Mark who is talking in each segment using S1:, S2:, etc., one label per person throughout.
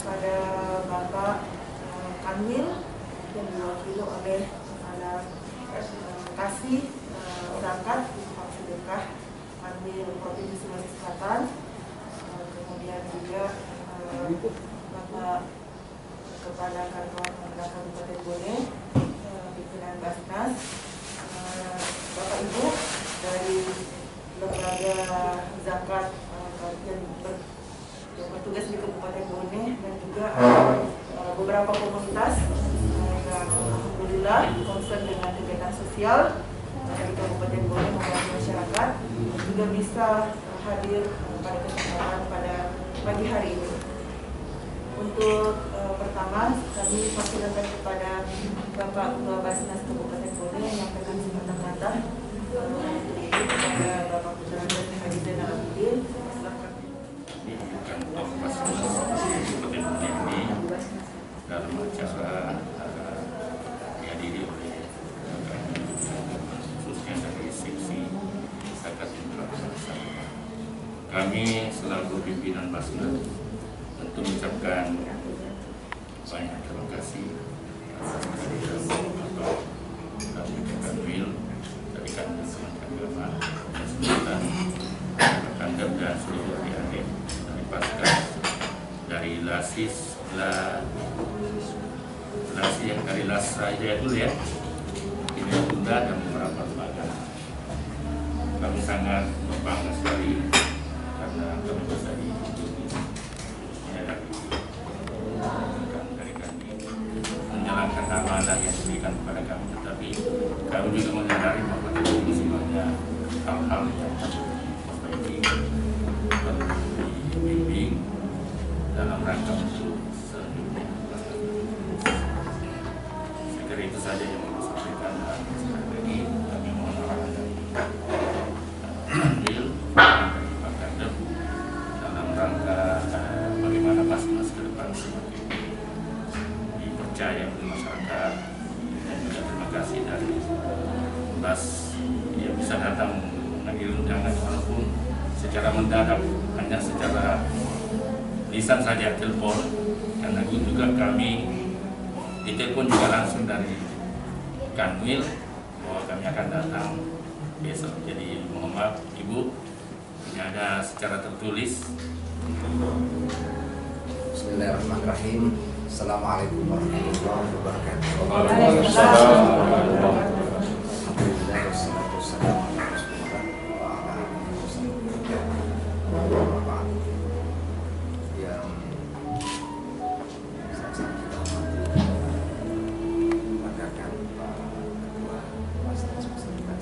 S1: kepada Bapak Kanwil yang diwakili oleh Kepala Kasih Zakat Infak Sedekah Kanwil Provinsi Sulawesi Selatan, kemudian juga Bapak Kepala Kantor Kabupaten Bone, pimpinan Basnas, Bapak Ibu dari lembaga zakat yang bertugas di Kabupaten Bone, dan juga beberapa komunitas yang alhamdulillah concern dengan kegiatan sosial dari Kabupaten Bone membantu masyarakat, juga bisa hadir pada kesempatan pada pagi hari ini. Untuk pertama, kami persilakan kepada Bapak Ketua Basnas Kabupaten Bone yang menyampaikan semata-mata kepada Bapak Putra Haji Zainal Abidin. Silakan.
S2: Dalam acara dihadiri oleh khususnya dari seksi zakat infak. Kami selaku pimpinan Basnas tentu mengucapkan banyak terima kasih atas kehadiran Bapak Kanwil dari Kantor Agama dan Sultan Kantor dan seluruh adik-adik dari Paskas, dari yang dari Lasra dulu ya, ini Bunda dan beberapa lembaga. Kami sangat berbangga sekali karena kami bisa dihidupi dari kami menjalankan amanah yang diberikan kepada kami, tetapi kami juga menyadari bahwa di sini banyak hal-hal yang perlu dibimbing dalam rangka untuk selanjutnya. Saya kira itu saja yang mau sampaikan, dan sekali lagi kami mohon arahan dari Kanwil dan Pak Kadep dalam rangka bagaimana Basnas ke depan semakin dipercaya oleh masyarakat, dan juga terima kasih dari Bas yang bisa datang menghadiri undangan walaupun secara mendadak, hanya secara lisan saja, telepon, karena juga kami ditelepon juga langsung dari Kanwil bahwa kami akan datang besok. Jadi mohon maaf Ibu, ini ada secara tertulis.
S3: Bismillahirrahmanirrahim. Assalamualaikum warahmatullahi wabarakatuh.
S1: Waalaikumsalam.
S3: Alhamdulillah, wassalatu wassalamu ala Rasulillah wa ala alihi wasallam. Yang sama-sama kita hormati, banggakan Pak Ketua Basnas Masyarakat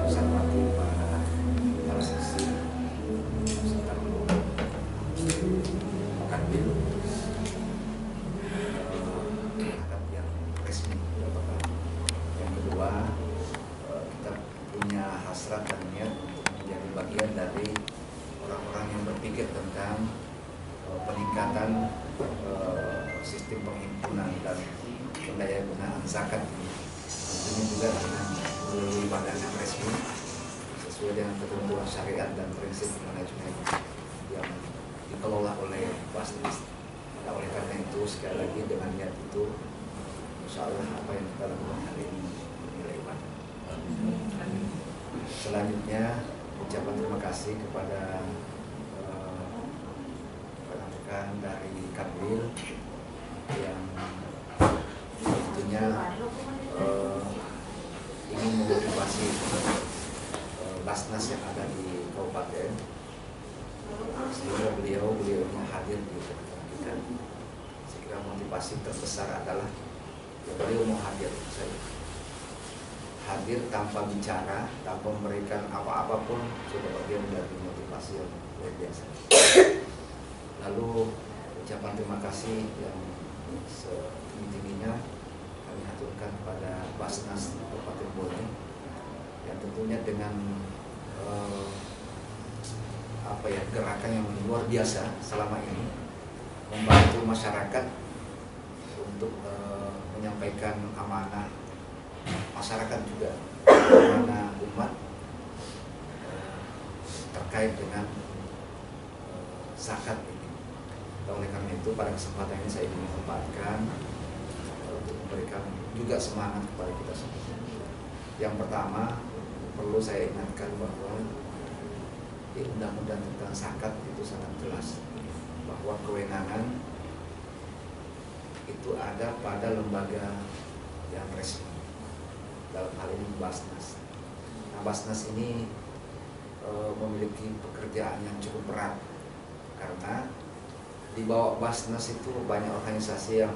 S3: saya hormati para seksi serta Kanwil terhadap yang resmi. Yang kedua, kita punya hasrat dan niat menjadi bagian dari orang-orang yang berpikir tentang peningkatan sistem penghimpunan dan pendayagunaan zakat ini. Tentunya juga dengan melalui badan yang resmi sesuai dengan ketentuan syariat dan prinsip manajemen yang dikelola oleh Basnas. Nah, oleh karena itu sekali lagi dengan niat itu, insya Allah apa yang kita lakukan hari ini nilai ibadah. Selanjutnya ucapan terima kasih kepada rekan-rekan dari Kanwil yang tentunya ingin memotivasi Basnas yang ada di kabupaten, sehingga beliau hadir di tempat kita. Saya kira motivasi terbesar adalah ya beliau mau hadir tanpa bicara, tanpa memberikan apa-apa pun sudah bagian dari motivasi yang luar biasa. Lalu ucapan terima kasih yang setinggi-tingginya kami aturkan kepada Basnas Kabupaten Bone yang tentunya dengan gerakan yang luar biasa selama ini membantu masyarakat untuk menyampaikan amanah masyarakat juga, amanah umat terkait dengan zakat ini. Oleh karena itu pada kesempatan ini saya ingin memanfaatkan untuk memberikan juga semangat kepada kita semua. Yang pertama, perlu saya ingatkan bahwa di undang-undang tentang zakat itu sangat jelas bahwa kewenangan itu ada pada lembaga yang resmi, dalam hal ini Basnas. Nah, Basnas ini memiliki pekerjaan yang cukup berat karena di bawah Basnas itu banyak organisasi yang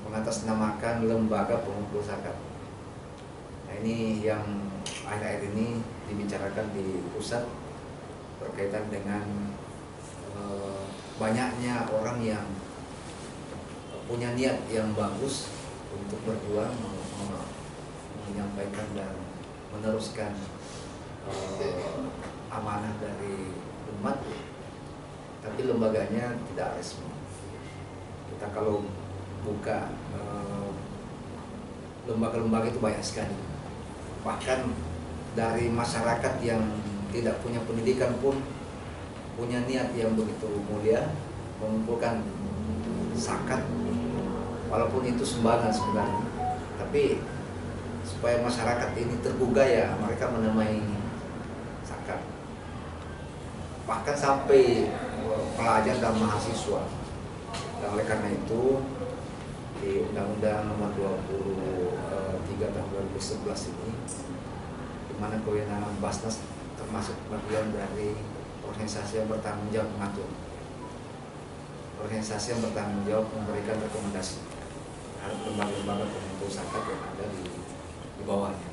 S3: mengatasnamakan lembaga pengumpul zakat. Nah, ini yang akhir-akhir ini dibicarakan di pusat berkaitan dengan banyaknya orang yang punya niat yang bagus untuk berjuang menyampaikan dan meneruskan amanah dari umat, tapi lembaganya tidak resmi. Kita kalau buka lembaga-lembaga itu banyak sekali, bahkan dari masyarakat yang tidak punya pendidikan pun punya niat yang begitu mulia mengumpulkan zakat, walaupun itu sumbangan sebenarnya, tapi supaya masyarakat ini tergugah ya mereka menamai zakat. Bahkan sampai pelajar dan mahasiswa. Dan oleh karena itu di Undang-Undang Nomor 23 Tahun 2011 ini, di mana kewenangan Basnas termasuk bagian dari organisasi yang bertanggung jawab mengatur, organisasi yang bertanggung jawab memberikan rekomendasi terhadap lembaga-lembaga pengumpul zakat yang ada di bawahnya.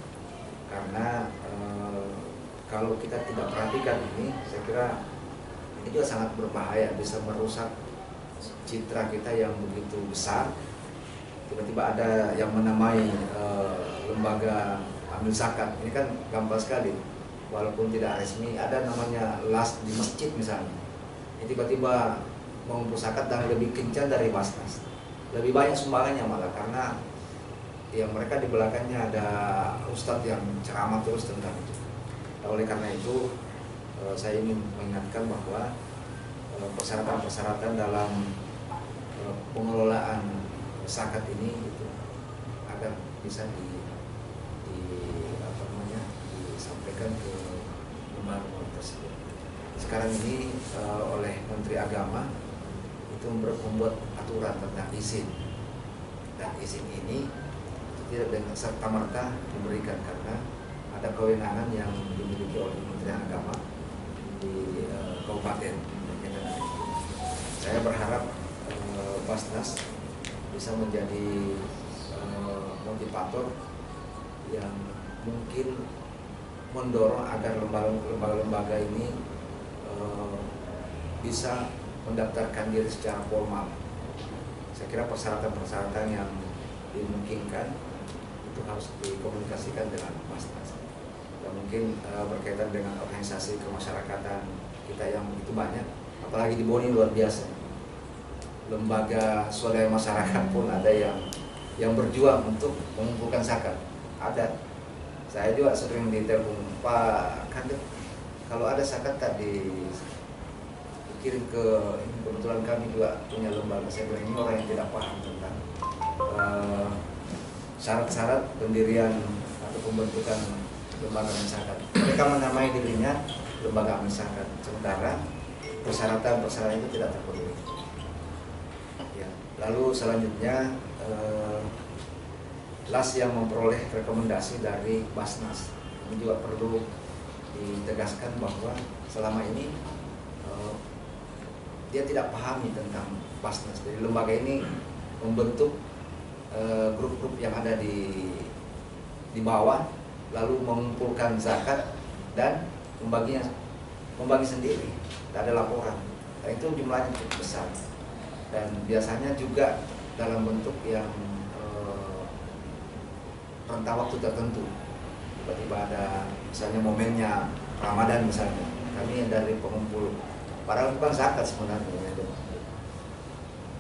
S3: Karena kalau kita tidak perhatikan ini, saya kira ini juga sangat berbahaya, bisa merusak citra kita yang begitu besar. Tiba-tiba ada yang menamai lembaga amil zakat, ini kan gampang sekali, walaupun tidak resmi, ada namanya las di masjid misalnya, ini tiba-tiba mengumpul zakat dan lebih kencang dari Basnas, lebih banyak sumbangannya malah, karena yang mereka di belakangnya ada ustadz yang ceramah terus tentang itu. Nah, oleh karena itu saya ingin mengingatkan bahwa persyaratan-persyaratan dalam pengelolaan zakat ini itu agar bisa disampaikan ke lembaga tersebut. Sekarang ini oleh Menteri Agama itu membuat aturan tentang izin, dan izin ini tidak dengan serta-merta diberikan karena ada kewenangan yang dimiliki oleh Menteri Agama di kabupaten. Saya berharap Basnas bisa menjadi motivator yang mungkin mendorong agar lembaga-lembaga ini bisa mendaftarkan diri secara formal. Saya kira persyaratan-persyaratan yang dimungkinkan itu harus dikomunikasikan dengan Basnas. Dan mungkin berkaitan dengan organisasi kemasyarakatan kita yang begitu banyak, apalagi di Boni luar biasa. Lembaga swadaya masyarakat pun ada yang berjuang untuk mengumpulkan zakat. Ada. Saya juga sering ditelepon, Pak Kandet, kalau ada zakat tak dikirim ke ini, kebetulan kami juga punya lembaga. Saya bilang ini orang yang tidak paham tentang syarat-syarat pendirian atau pembentukan lembaga zakat. Mereka menamai dirinya lembaga zakat, sementara persyaratan-persyaratan itu tidak terpenuhi. Ya. Lalu selanjutnya las yang memperoleh rekomendasi dari Basnas ini juga perlu ditegaskan bahwa selama ini dia tidak pahami tentang Basnas. Jadi lembaga ini membentuk grup-grup yang ada di bawah, lalu mengumpulkan zakat dan membagi sendiri, tidak ada laporan. Dan itu jumlahnya cukup besar dan biasanya juga dalam bentuk yang rentang waktu tertentu. Tiba-tiba ada misalnya momennya Ramadan misalnya, kami dari pengumpul, padahal bukan zakat sebenarnya.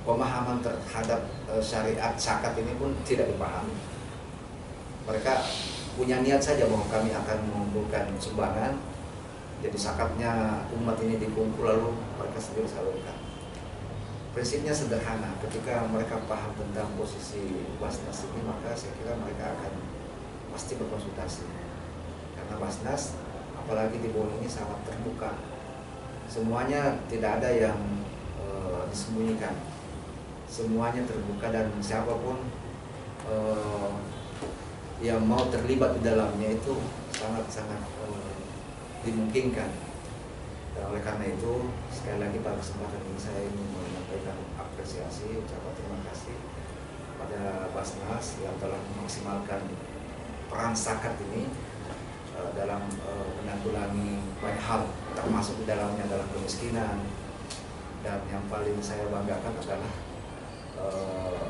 S3: Pemahaman terhadap syariat zakat ini pun tidak dipahami. Mereka punya niat saja bahwa kami akan mengumpulkan sumbangan Jadi zakatnya umat ini dikumpul lalu mereka sendiri salurkan. Prinsipnya sederhana, ketika mereka paham tentang posisi Basnas ini, maka saya kira mereka akan pasti berkonsultasi. Karena Basnas, apalagi di Bone ini sangat terbuka. Semuanya tidak ada yang disembunyikan. Semuanya terbuka dan siapapun yang mau terlibat di dalamnya itu sangat-sangat dimungkinkan. Dan oleh karena itu, sekali lagi pada kesempatan ini saya ingin menyampaikan apresiasi, ucapan terima kasih pada Basnas yang telah memaksimalkan peran zakat ini dalam menanggulangi banyak hal, termasuk di dalamnya adalah kemiskinan. Dan yang paling saya banggakan adalah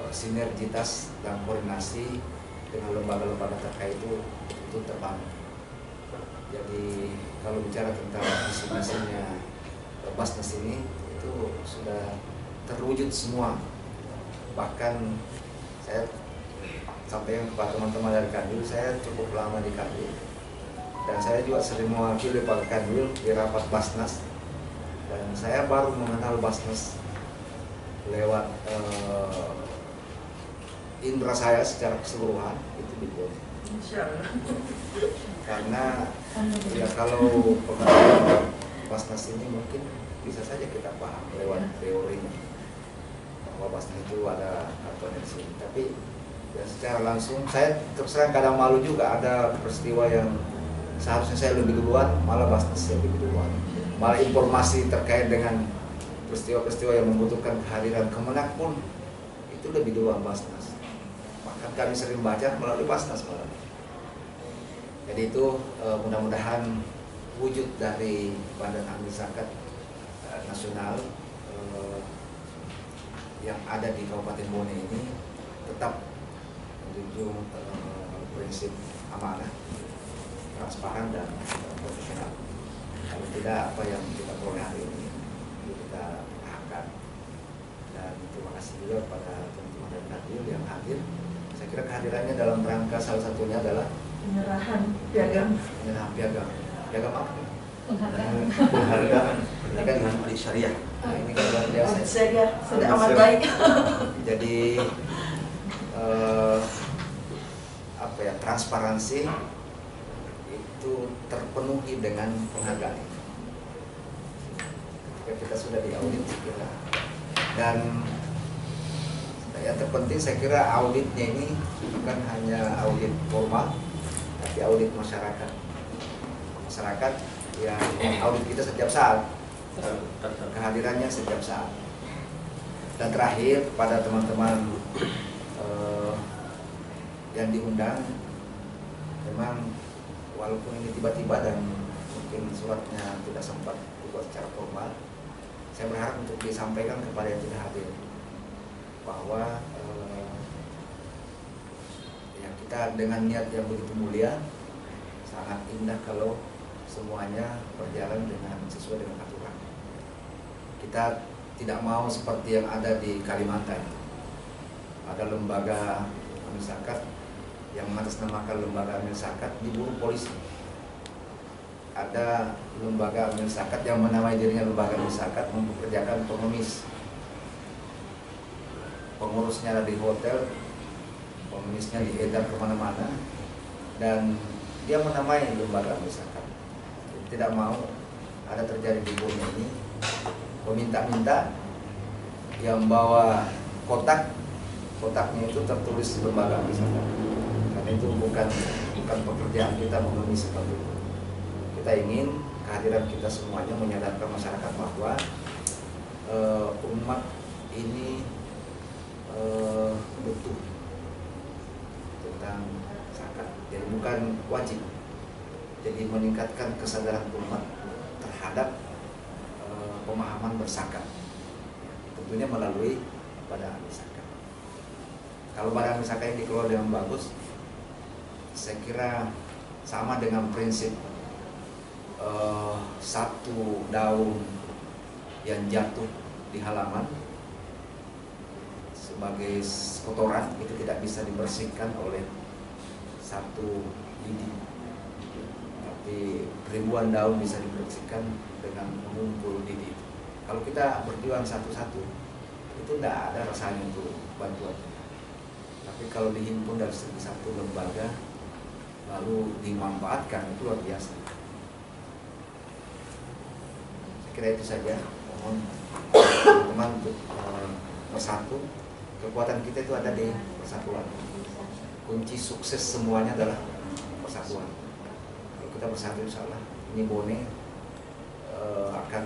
S3: sinergitas dan koordinasi dengan lembaga-lembaga terkait itu terbangun. Jadi kalau bicara tentang visi-misinya Basnas ini itu sudah terwujud semua. Bahkan saya sampaikan kepada teman-teman dari Kanwil, saya cukup lama di Kanwil dan saya juga sering mewakili Pak Kanwil di rapat Basnas, dan saya baru mengenal Basnas lewat indera saya secara keseluruhan itu di Bone. Karena ya kalau pengalaman Basnas ini mungkin bisa saja kita paham lewat teorinya bahwa Basnas itu ada aturan di sini. Tapi ya secara langsung saya terus terang kadang malu juga, ada peristiwa yang seharusnya saya lebih duluan, malah Basnas yang lebih duluan. Malah informasi terkait dengan peristiwa-peristiwa yang membutuhkan kehadiran Kemenak pun itu lebih duluan Basnas. Bahkan kami sering baca melalui Basnas malah. Jadi itu mudah-mudahan wujud dari Badan Amil Zakat Nasional yang ada di Kabupaten Bone ini tetap menjunjung prinsip amanah, transparan dan profesional. Kalau tidak, apa yang kita peroleh hari ini kita tahankan. Dan terima kasih juga pada teman-teman dari Kanwil yang hadir. Saya kira kehadirannya dalam rangka salah satunya adalah
S1: Penyerahan piagam.
S3: Piagam apa?
S4: Penghargaan
S3: Ini kan
S4: audit syariah.
S3: Nah, ini kan luar biasa.
S1: Saya sudah amat baik.
S3: Jadi transparansi itu terpenuhi dengan penghargaan. Kita sudah diaudit segera. Dan yang terpenting saya kira auditnya ini bukan hanya audit formal, tapi audit masyarakat. Masyarakat yang audit kita setiap saat, kehadirannya setiap saat. Dan terakhir pada teman-teman yang diundang, memang walaupun ini tiba-tiba dan mungkin suratnya tidak sempat dibuat secara formal, saya berharap untuk disampaikan kepada yang tidak hadir bahwa ya kita dengan niat yang begitu mulia, sangat indah kalau semuanya berjalan dengan sesuai dengan aturan. Kita tidak mau seperti yang ada di Kalimantan. Ada lembaga amil zakat yang mengatasnamakan lembaga amil zakat diburu polisi. Ada lembaga amil zakat yang menamai dirinya lembaga amil zakat mempekerjakan pengemis. Pengurusnya ada di hotel, pengemisnya diedar kemana-mana, dan dia menamai lembaga amil zakat. Tidak mau ada terjadi di Bone ini meminta-minta yang bawa kotaknya itu tertulis lembaga amil zakat. Karena itu bukan pekerjaan kita mengemis seperti itu. Kita ingin kehadiran kita semuanya menyadarkan masyarakat bahwa umat ini butuh tentang zakat. Jadi bukan wajib. Jadi meningkatkan kesadaran umat terhadap pemahaman berzakat. Tentunya melalui badan amil zakat. Kalau badan amil zakat yang dikelola dengan bagus, saya kira sama dengan prinsip satu daun yang jatuh di halaman sebagai kotoran itu tidak bisa dibersihkan oleh satu lidi. seperti ribuan daun bisa dibersihkan dengan mengumpul didi. Kalau kita berjuang satu-satu, itu tidak ada rasanya untuk bantuan. Tapi kalau dihimpun dari satu lembaga, lalu dimanfaatkan, itu luar biasa. Saya kira itu saja. Mohon teman-teman untuk bersatu. Kekuatan kita itu ada di persatuan. Kunci sukses semuanya adalah persatuan. Kalau kita bersatu, insya Allah ini Bone akan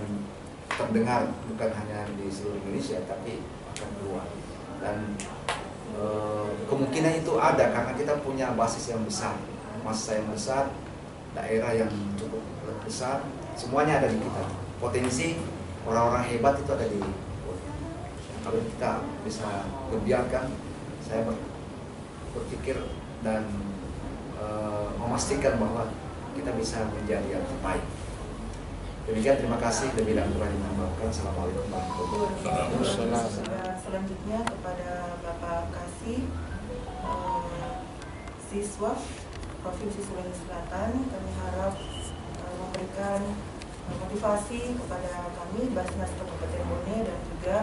S3: terdengar bukan hanya di seluruh Indonesia, tapi akan keluar. Dan kemungkinan itu ada karena kita punya basis yang besar, massa yang besar, daerah yang cukup besar, semuanya ada di kita. Potensi orang-orang hebat itu ada di Bone. Kalau kita bisa membiarkan, saya berpikir dan memastikan bahwa kita bisa menjadi yang terbaik. Demikian, terima kasih. Lebih dan kurang dimaafkan. Assalamualaikum warahmatullahi wabarakatuh.
S1: Selanjutnya kepada Bapak Kasih, siswa Provinsi Sulawesi Selatan, kami harap memberikan motivasi kepada kami Basnas Kabupaten Bone dan juga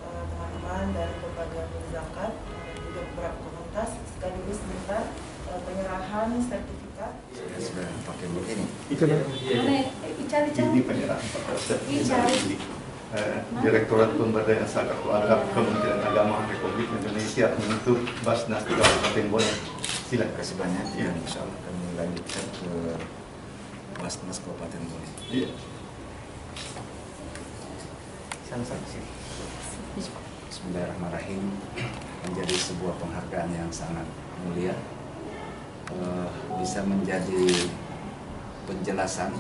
S1: teman-teman dari berbagai zakat dan juga beberapa komunitas, sekaligus minta penyerahan sertifikat.
S3: Sudah pakai begini.
S5: Ini penyerahan Direktorat Pemberdayaan Zakat Keluarga Kementerian Agama Republik Indonesia untuk Basnas Kabupaten Bone. Silakan.
S3: Terima kasih banyak. Ya, insya Allah kami lanjutkan ke Basnas Kabupaten Bone.
S5: Iya.
S3: Bismillahirrahmanirrahim. Menjadi sebuah penghargaan yang sangat mulia, bisa menjadi penjelasan,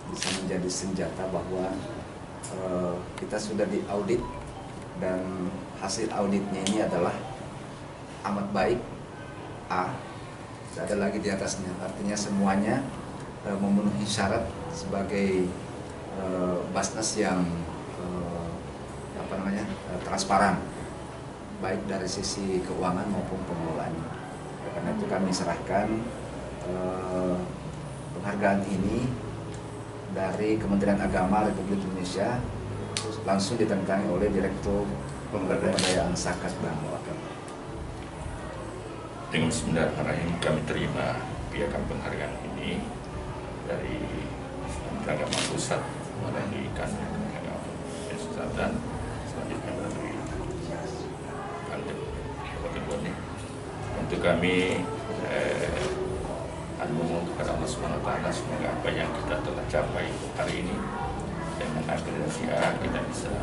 S3: bisa menjadi senjata bahwa kita sudah diaudit dan hasil auditnya ini adalah amat baik, A, tidak ada lagi di atasnya. Artinya semuanya memenuhi syarat sebagai Basnas yang transparan, baik dari sisi keuangan maupun pengelolaannya. Karena itu kami serahkan penghargaan ini dari Kementerian Agama Republik Indonesia, langsung ditentangin oleh Direktur Pemberdayaan Zakat dan Wakaf.
S2: Dengan Bismillahirrahmanirrahim, kami terima piagam penghargaan ini dari Kementerian Agama Pusat melalui Kantor Agama Provinsi Selatan, selanjutnya melalui Kantor Kabupaten Bone. Untuk kami memohon kepada Allah Subhanahu wa Ta'ala, semoga apa yang kita telah capai hari ini dengan akreditasi A kita bisa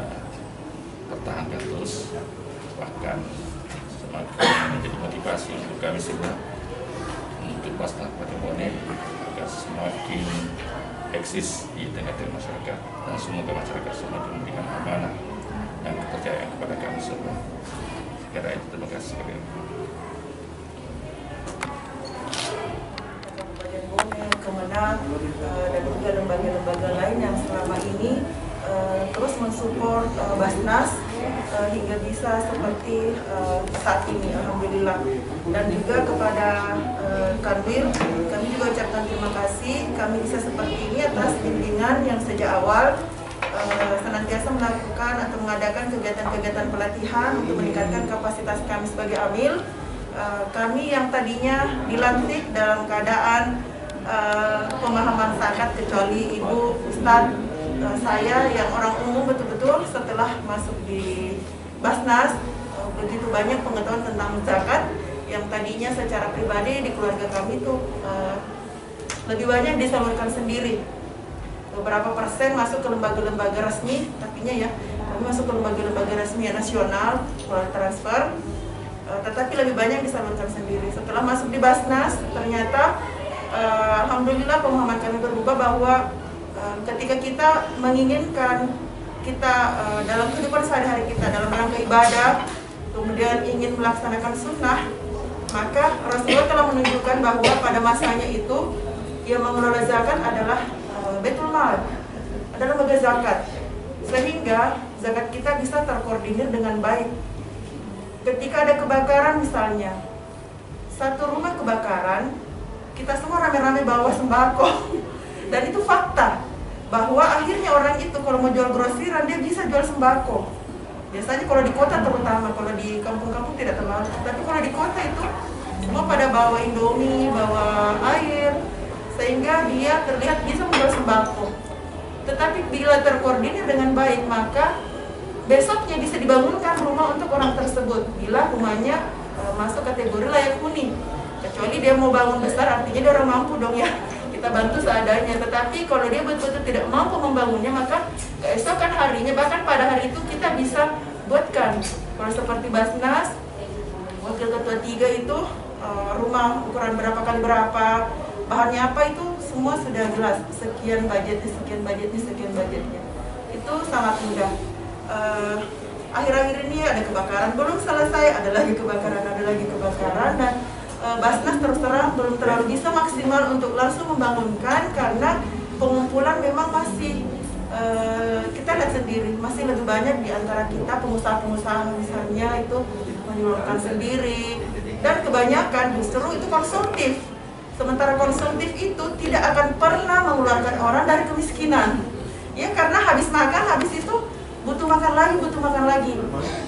S2: pertahankan terus, bahkan semakin menjadi motivasi untuk kami semua untuk Basnas Kabupaten Bone agar semakin eksis di tengah-tengah masyarakat, dan semoga masyarakat semua memberikan amanah dan kepercayaan kepada kami semua. Sekiranya itu, terima kasih.
S1: Kabupaten Bone, Kemenang, dan juga lembaga-lembaga lain yang selama ini terus mensupport Basnas hingga bisa seperti saat ini, alhamdulillah. Dan juga kepada Kanwil, kami juga ucapkan terima kasih. Kami bisa seperti ini atas bimbingan yang sejak awal senantiasa melakukan atau mengadakan kegiatan-kegiatan pelatihan untuk meningkatkan kapasitas kami sebagai amil. Kami yang tadinya dilantik dalam keadaan pemahaman zakat, kecuali Ibu Ustadz, saya yang orang umum, betul-betul setelah masuk di Basnas begitu banyak pengetahuan tentang zakat yang tadinya secara pribadi di keluarga kami itu lebih banyak disalurkan sendiri. Beberapa persen masuk ke lembaga-lembaga resmi, tapinya ya kami masuk ke lembaga-lembaga resmi nasional melalui transfer, tetapi lebih banyak disalurkan sendiri. Setelah masuk di Basnas, ternyata alhamdulillah pemahaman kami berubah bahwa ketika kita menginginkan kita dalam kehidupan sehari-hari kita dalam rangka ibadah, kemudian ingin melaksanakan sunnah, maka Rasulullah telah menunjukkan bahwa pada masanya itu yang mengelola zakat adalah Baitul Mal, adalah lembaga zakat, sehingga zakat kita bisa terkoordinir dengan baik. Ketika ada kebakaran misalnya, satu rumah kebakaran, kita semua rame-rame bawa sembako. Dan itu fakta bahwa akhirnya orang itu kalau mau jual grosiran dia bisa jual sembako. Biasanya kalau di kota terutama, kalau di kampung-kampung tidak terlalu, tapi kalau di kota itu semua pada bawa Indomie, bawa air, sehingga dia terlihat bisa menjual sembako. Tetapi bila terkoordinir dengan baik, maka besoknya bisa dibangunkan rumah untuk orang tersebut bila rumahnya masuk kategori layak huni. Kecuali dia mau bangun besar, artinya dia orang mampu dong ya, kita bantu seadanya. Tetapi kalau dia betul-betul tidak mampu membangunnya, maka keesokan harinya, bahkan pada hari itu kita bisa buatkan. Kalau seperti Basnas, Wakil Ketua 3 itu rumah ukuran berapa kali berapa, bahannya apa, itu semua sudah jelas. Sekian budgetnya, sekian budgetnya, sekian budgetnya. Itu sangat mudah. Akhir-akhir ini ada kebakaran, belum selesai, ada lagi kebakaran, ada lagi kebakaran, dan Basnas terus terang belum terlalu bisa maksimal untuk langsung membangunkan karena pengumpulan memang masih kita lihat sendiri, masih lebih banyak di antara kita pengusaha-pengusaha misalnya itu menyuruhkan sendiri, dan kebanyakan justru itu konsumtif. Sementara konsumtif itu tidak akan pernah mengeluarkan orang dari kemiskinan, ya, karena habis makan, habis itu butuh makan lagi, butuh makan lagi.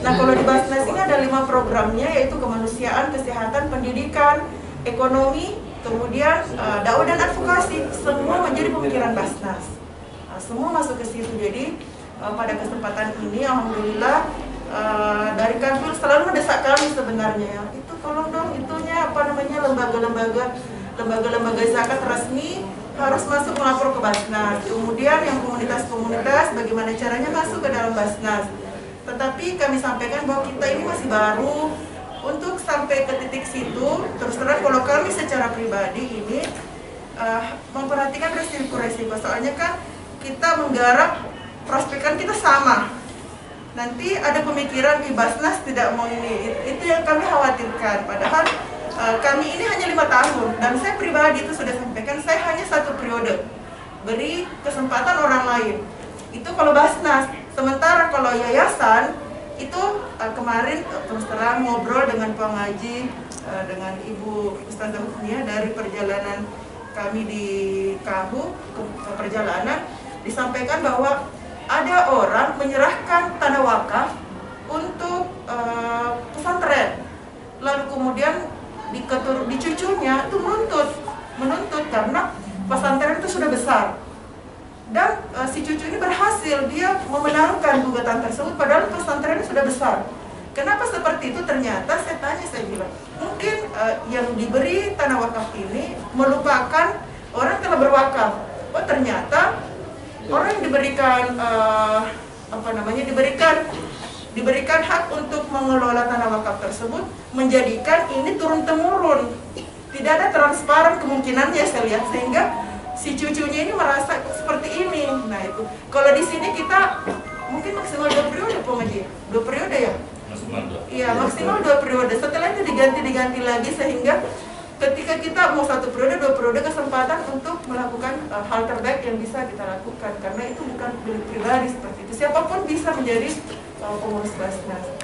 S1: Nah, kalau di Basnas ini ada 5 programnya, yaitu kemanusiaan, kesehatan, pendidikan, ekonomi, kemudian dakwah dan advokasi, semua menjadi pemikiran Basnas. Nah, semua masuk ke situ. Jadi pada kesempatan ini, alhamdulillah, dari Kanwil selalu mendesak kami sebenarnya, itu tolong dong itunya lembaga-lembaga zakat resmi harus masuk melapor ke Basnas. Kemudian yang komunitas-komunitas bagaimana caranya masuk ke dalam Basnas. Tetapi kami sampaikan bahwa kita ini masih baru untuk sampai ke titik situ. Terus terang kalau kami secara pribadi ini memperhatikan resiko-resiko. Soalnya kan kita menggarap prospekan kita sama. Nanti ada pemikiran di Basnas tidak mau ini. Itu yang kami khawatirkan. Padahal kami ini hanya 5 tahun, dan saya pribadi itu sudah sampaikan, saya hanya 1 periode, beri kesempatan orang lain. Itu kalau Basnas. Sementara kalau yayasan itu kemarin terus terang ngobrol dengan Pak Ngaji, dengan Ibu Ustazah Husnia dari perjalanan kami di Kahu ke perjalanan, disampaikan bahwa ada orang menyerahkan tanah wakaf untuk pesantren, lalu kemudian di cucunya itu menuntut karena pesantren itu sudah besar, dan si cucu ini berhasil dia memenangkan gugatan tersebut padahal pesantren sudah besar. Kenapa seperti itu? Ternyata saya bilang mungkin yang diberi tanah wakaf ini melupakan orang telah berwakaf. Oh, ternyata orang yang diberikan hak untuk mengelola tanah wakaf tersebut menjadikan ini turun-temurun, tidak ada transparan kemungkinannya saya lihat, sehingga si cucunya ini merasa seperti ini. Nah itu, kalau di sini kita mungkin maksimal 2 periode, Pak Ngaji, 2 periode ya?
S2: Maksimal 2.
S1: Iya, maksimal 2 periode. Setelah itu diganti lagi, sehingga ketika kita mau 1 periode, 2 periode, kesempatan untuk melakukan hal terbaik yang bisa kita lakukan, karena itu bukan milik pribadi seperti itu. Siapapun bisa menjadi pengurus Basnas.